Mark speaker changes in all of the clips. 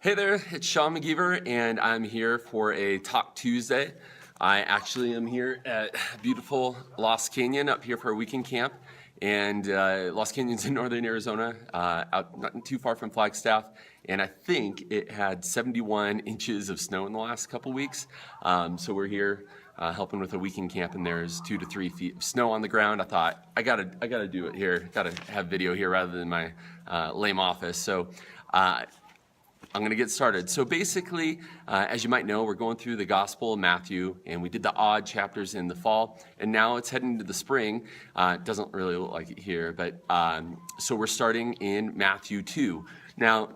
Speaker 1: Hey there, it's Sean McGeever, and I'm here for a Talk Tuesday. I actually am here at beautiful Lost Canyon up here for a weekend camp. And Lost Canyon's in northern Arizona, out not too far from Flagstaff. And I think it had 71 inches of snow in the last couple weeks. So we're here helping with a weekend camp, and there's 2 to 3 feet of snow on the ground. I thought, I gotta do it here. Gotta have video here rather than my lame office. So I'm going to get started. So basically, as you might know, we're going through the Gospel of Matthew, and we did the odd chapters in the fall, and now it's heading into the spring. It doesn't really look like it here, but so we're starting in Matthew 2. Now,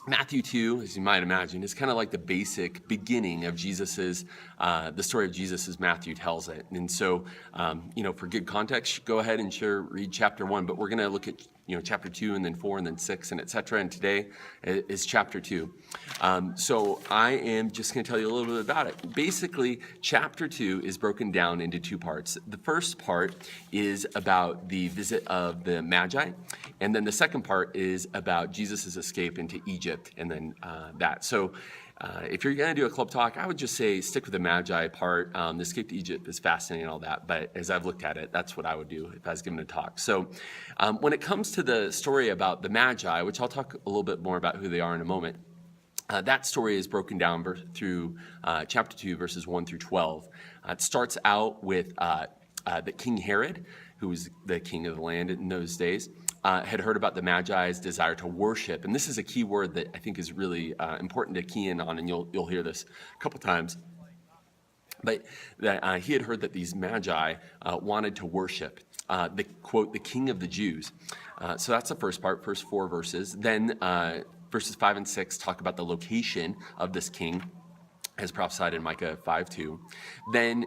Speaker 1: Matthew 2, as you might imagine, is kind of like the basic beginning of Jesus's, the story of Jesus as Matthew tells it. And so, for good context, go ahead and read chapter 1, but we're going to look at chapter 2 and then 4 and then 6 and etc. And today is chapter 2. So I am just going to tell you a little bit about it. Basically, chapter 2 is broken down into 2 parts. The first part is about the visit of the Magi, and then the second part is about Jesus' escape into Egypt, and then that. So if you're going to do a club talk, I would just say stick with the Magi part. The escape to Egypt is fascinating and all that, but as I've looked at it, that's what I would do if I was given a talk. So when it comes to the story about the Magi, which I'll talk a little bit more about who they are in a moment, that story is broken down through chapter 2, verses 1 through 12. It starts out with the King Herod, who was the king of the land in those days, had heard about the Magi's desire to worship. And this is a key word that I think is really important to key in on, and you'll hear this a couple times. But that he had heard that these Magi wanted to worship, the king of the Jews. So that's the first part, first 4 verses. Then verses 5 and 6 talk about the location of this king, as prophesied in Micah 5:2. Then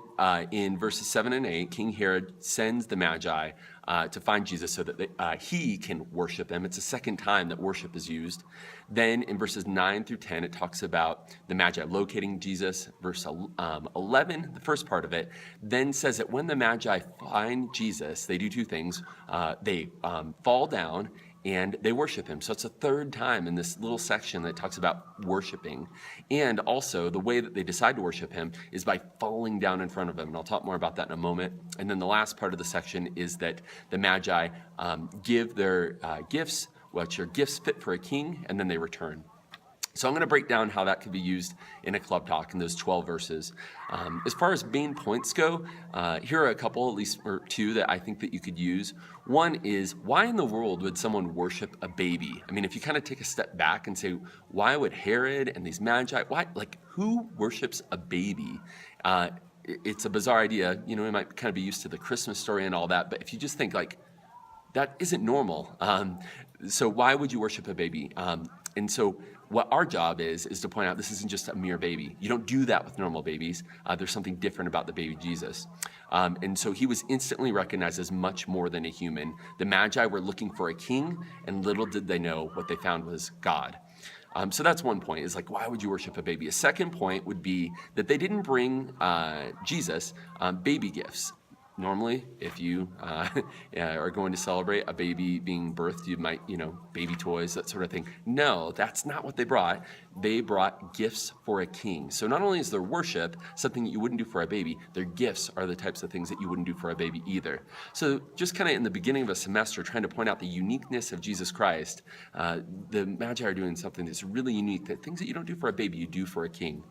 Speaker 1: in verses 7 and 8, King Herod sends the Magi to find Jesus so that he can worship them. It's the second time that worship is used. Then in verses 9 through 10, it talks about the Magi locating Jesus. Verse 11, the first part of it, then says that when the Magi find Jesus, they do 2 things. They fall down and they worship him. So it's the third time in this little section that talks about worshiping. And also, the way that they decide to worship him is by falling down in front of him. And I'll talk more about that in a moment. And then the last part of the section is that the Magi give their gifts, which are gifts fit for a king, and then they return. So I'm going to break down how that could be used in a club talk in those 12 verses. As far as main points go, here are a couple, at least or 2, that I think that you could use. One is, why in the world would someone worship a baby? I mean, if you kind of take a step back and say, why would Herod and these Magi, who worships a baby? It's a bizarre idea. We might kind of be used to the Christmas story and all that, but if you just think that isn't normal. So why would you worship a baby? And so what our job is to point out this isn't just a mere baby. You don't do that with normal babies. There's something different about the baby Jesus. And so he was instantly recognized as much more than a human. The Magi were looking for a king, and little did they know what they found was God. So that's one point, is why would you worship a baby? A second point would be that they didn't bring Jesus baby gifts. Normally, if you are going to celebrate a baby being birthed, you might, baby toys, that sort of thing. No, that's not what they brought. They brought gifts for a king. So not only is their worship something that you wouldn't do for a baby, their gifts are the types of things that you wouldn't do for a baby either. So just kind of in the beginning of a semester, trying to point out the uniqueness of Jesus Christ, the Magi are doing something that's really unique, that things that you don't do for a baby, you do for a king.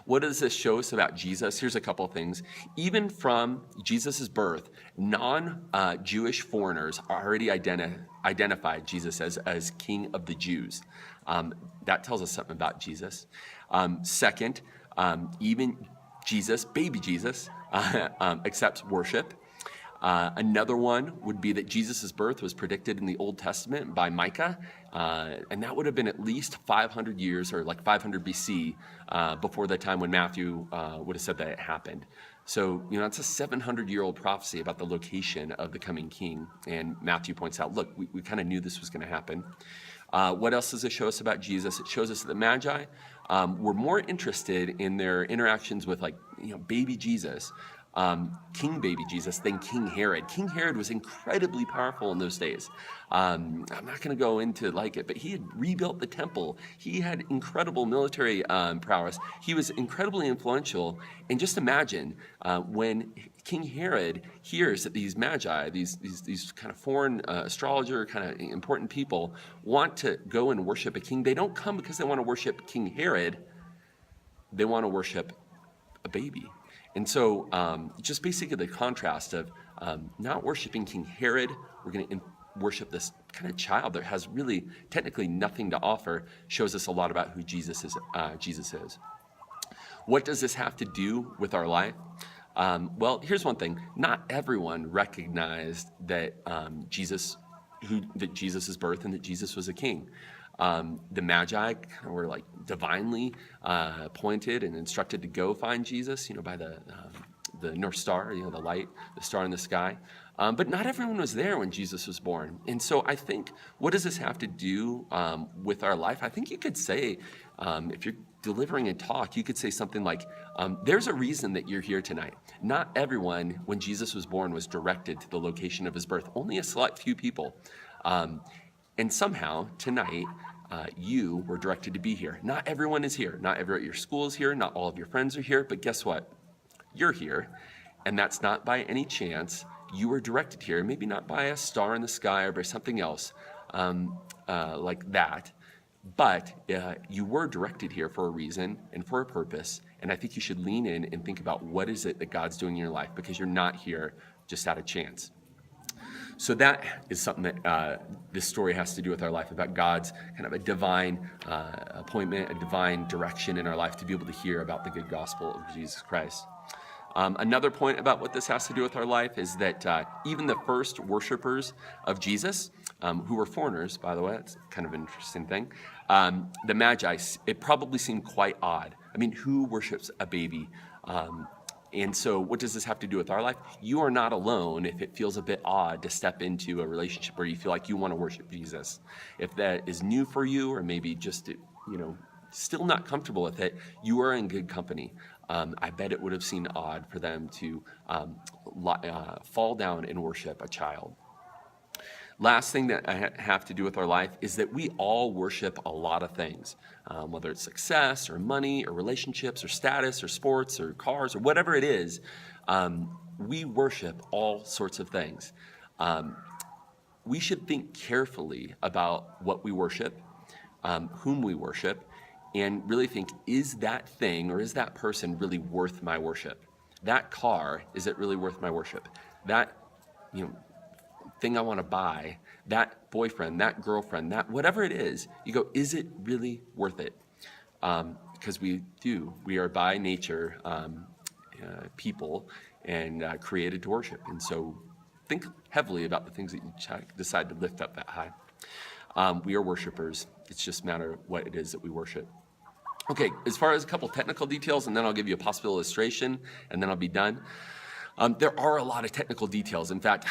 Speaker 1: What does this show us about Jesus? Here's a couple of things. Even from Jesus' birth, non-Jewish foreigners already identified Jesus as King of the Jews. That tells us something about Jesus. Second, even Jesus, baby Jesus, accepts worship. Another one would be that Jesus' birth was predicted in the Old Testament by Micah, and that would have been at least 500 years, or 500 BC, before the time when Matthew would have said that it happened. So, it's a 700-year-old prophecy about the location of the coming king, and Matthew points out, look, we kind of knew this was going to happen. What else does it show us about Jesus? It shows us that the Magi were more interested in their interactions with, baby Jesus King baby Jesus than King Herod. King Herod was incredibly powerful in those days. I'm not going to go into it, but he had rebuilt the temple. He had incredible military prowess. He was incredibly influential. And just imagine when King Herod hears that these magi, these kind of foreign astrologer, kind of important people, want to go and worship a king. They don't come because they want to worship King Herod. They want to worship a baby. And so just basically the contrast of not worshiping King Herod, we're going to worship this kind of child that has really technically nothing to offer, shows us a lot about who Jesus is. What does this have to do with our life? Well, here's one thing. Not everyone recognized that Jesus' birth and that Jesus was a king. The Magi were like divinely appointed and instructed to go find Jesus, by the North Star, the light, the star in the sky. But not everyone was there when Jesus was born. And so I think, what does this have to do with our life? I think you could say, if you're delivering a talk, you could say something like, there's a reason that you're here tonight. Not everyone, when Jesus was born, was directed to the location of his birth. Only a select few people. And somehow, tonight, you were directed to be here. Not everyone is here. Not everyone at your school is here. Not all of your friends are here. But guess what? You're here. And that's not by any chance. You were directed here. Maybe not by a star in the sky or by something else like that. But you were directed here for a reason and for a purpose. And I think you should lean in and think about what is it that God's doing in your life, because you're not here just out of chance. So that is something that this story has to do with our life, about God's kind of a divine appointment, a divine direction in our life to be able to hear about the good gospel of Jesus Christ. Another point about what this has to do with our life is that even the first worshipers of Jesus, who were foreigners, by the way, that's kind of an interesting thing, the Magi, it probably seemed quite odd. I mean, who worships a baby? And so what does this have to do with our life? You are not alone if it feels a bit odd to step into a relationship where you feel like you want to worship Jesus. If that is new for you, or maybe just, still not comfortable with it, you are in good company. I bet it would have seemed odd for them to fall down and worship a child. Last thing that I have to do with our life is that we all worship a lot of things, whether it's success or money or relationships or status or sports or cars or whatever it is. We worship all sorts of things. We should think carefully about what we worship, whom we worship, and really think, is that thing or is that person really worth my worship? That car, is it really worth my worship? That, thing I want to buy, that boyfriend, that girlfriend, that whatever it is, you go, is it really worth it? Because we are by nature people and created to worship. And so think heavily about the things that you decide to lift up that high. We are worshipers. It's just a matter of what it is that we worship. Okay, as far as a couple technical details, and then I'll give you a possible illustration, and then I'll be done. There are a lot of technical details. In fact,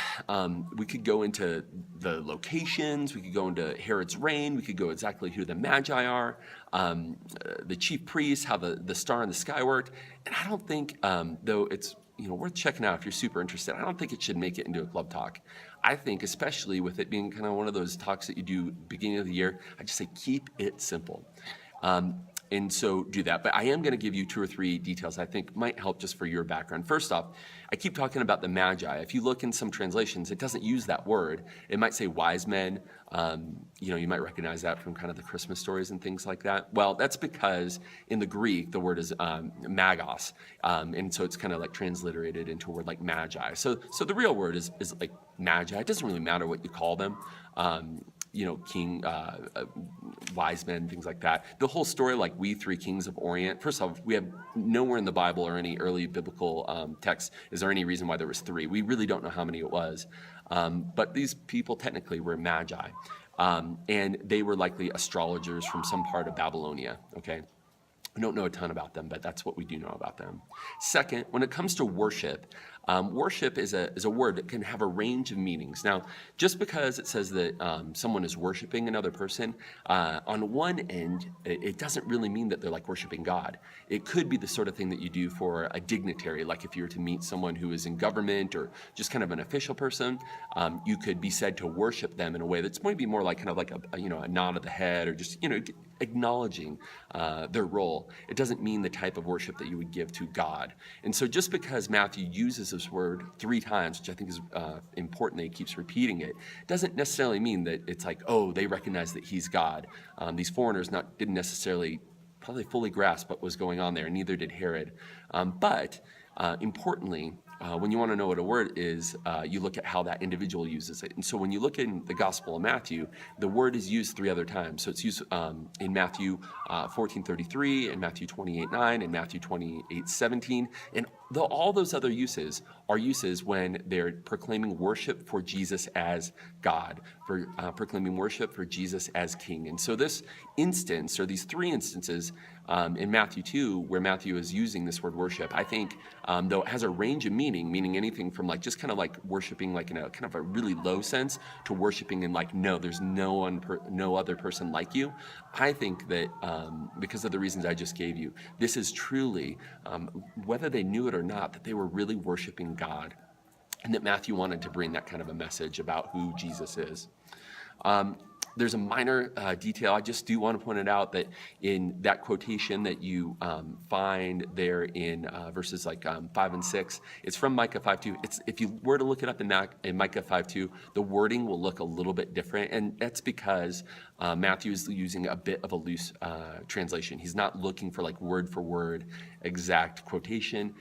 Speaker 1: we could go into the locations, we could go into Herod's reign, we could go exactly who the Magi are, the chief priests, how the star in the sky worked. And I don't think, though it's worth checking out if you're super interested, I don't think it should make it into a club talk. I think, especially with it being kind of one of those talks that you do beginning of the year, I just say keep it simple. And so do that. But I am going to give you 2 or 3 details I think might help just for your background. First off, I keep talking about the Magi. If you look in some translations, it doesn't use that word. It might say wise men. You might recognize that from kind of the Christmas stories and things like that. Well, that's because in the Greek, the word is magos. And so it's kind of like transliterated into a word like magi. So the real word is like magi. It doesn't really matter what you call them. King, wise men, things like that. The whole story, like we 3 kings of Orient. First off, we have nowhere in the Bible or any early biblical text is there any reason why there was 3. We really don't know how many it was. But these people technically were magi. And they were likely astrologers from some part of Babylonia, okay? We don't know a ton about them, but that's what we do know about them. Second, when it comes to worship, worship is a word that can have a range of meanings. Now, just because it says that someone is worshiping another person, on one end, it doesn't really mean that they're like worshiping God. It could be the sort of thing that you do for a dignitary, like if you were to meet someone who is in government or just kind of an official person, you could be said to worship them in a way that's maybe more like kind of like a nod of the head or just acknowledging their role. It doesn't mean the type of worship that you would give to God. And so just because Matthew uses this word 3 times, which I think is important that he keeps repeating it, doesn't necessarily mean that it's like, oh, they recognize that he's God. These foreigners didn't necessarily probably fully grasp what was going on there, and neither did Herod. But importantly, when you want to know what a word is, you look at how that individual uses it. And so when you look in the Gospel of Matthew, the word is used 3 other times. So it's used in Matthew 14:33, in Matthew 28:9, and Matthew 28:17. And all those other uses are uses when they're proclaiming worship for Jesus as God, for proclaiming worship for Jesus as King. And so this instance, or these 3 instances in Matthew 2, where Matthew is using this word worship, I think, though it has a range of meaning anything from like just kind of like worshiping like in a kind of a really low sense to worshiping in like, no, there's no other person like you. I think that because of the reasons I just gave you, this is truly, whether they knew it or not, that they were really worshiping God, and that Matthew wanted to bring that kind of a message about who Jesus is. There's a minor detail. I just do want to point it out that in that quotation that you find there in verses like 5 and 6, it's from Micah 5:2. If you were to look it up in Micah 5:2, the wording will look a little bit different, and that's because Matthew is using a bit of a loose translation. He's not looking for like word for word exact quotation.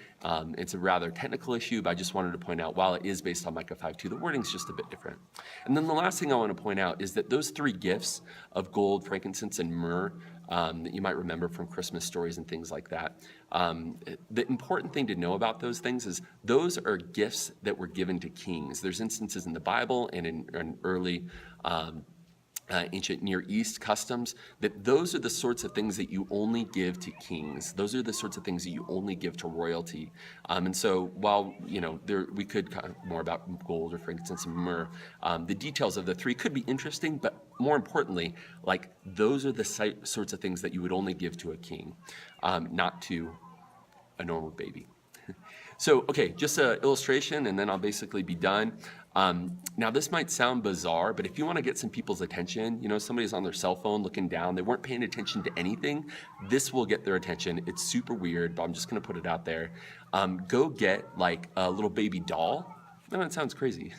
Speaker 1: It's a rather technical issue, but I just wanted to point out, while it is based on Micah 5:2, the wording's just a bit different. And then the last thing I want to point out is that those 3 gifts of gold, frankincense, and myrrh that you might remember from Christmas stories and things like that, the important thing to know about those things is those are gifts that were given to kings. There's instances in the Bible and in early ancient Near East customs, that those are the sorts of things that you only give to kings. Those are the sorts of things that you only give to royalty. And so while, we could kind of more about gold or frankincense and myrrh, the details of the 3 could be interesting, but more importantly, like those are the sorts of things that you would only give to a king, not to a normal baby. So, okay, just an illustration, and then I'll basically be done. Now, this might sound bizarre, but if you want to get some people's attention, somebody's on their cell phone looking down, they weren't paying attention to anything, this will get their attention. It's super weird, but I'm just going to put it out there. Go get like a little baby doll. I know it sounds crazy.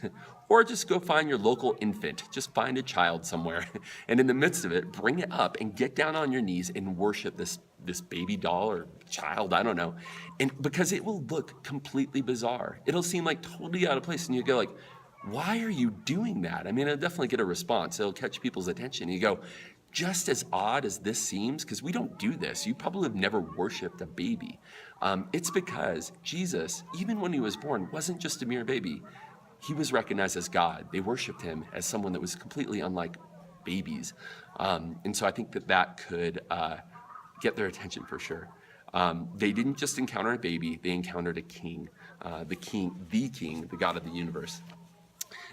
Speaker 1: Or just go find your local infant. Just find a child somewhere. And in the midst of it, bring it up and get down on your knees and worship this baby doll or child, I don't know. And because it will look completely bizarre. It'll seem like totally out of place. And you go like, why are you doing that? I mean, it'll definitely get a response. It'll catch people's attention. You go, just as odd as this seems, because we don't do this. You probably have never worshiped a baby. It's because Jesus, even when he was born, wasn't just a mere baby. He was recognized as God. They worshiped him as someone that was completely unlike babies. And so I think that could get their attention for sure. They didn't just encounter a baby, they encountered a king, the king, the God of the universe.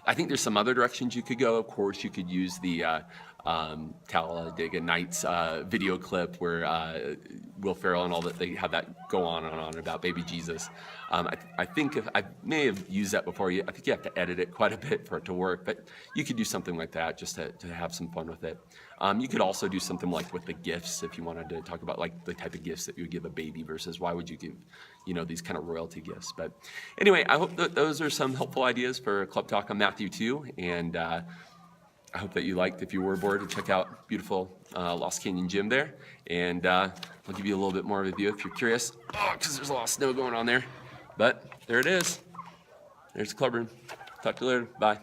Speaker 1: I think there's some other directions you could go. Of course, you could use the Talladega Nights video clip where Will Ferrell and all that, they have that go on and on about baby Jesus. I think I may have used that before. I think you have to edit it quite a bit for it to work, but you could do something like that just to have some fun with it. You could also do something like with the gifts, if you wanted to talk about like the type of gifts that you would give a baby versus why would you give, these kind of royalty gifts. But anyway, I hope that those are some helpful ideas for Club Talk on Matthew 2, and I hope that you liked, if you were bored, to check out beautiful Lost Canyon Gym there. And I'll give you a little bit more of a view if you're curious. Because there's a lot of snow going on there. But there it is. There's the club room. Talk to you later. Bye.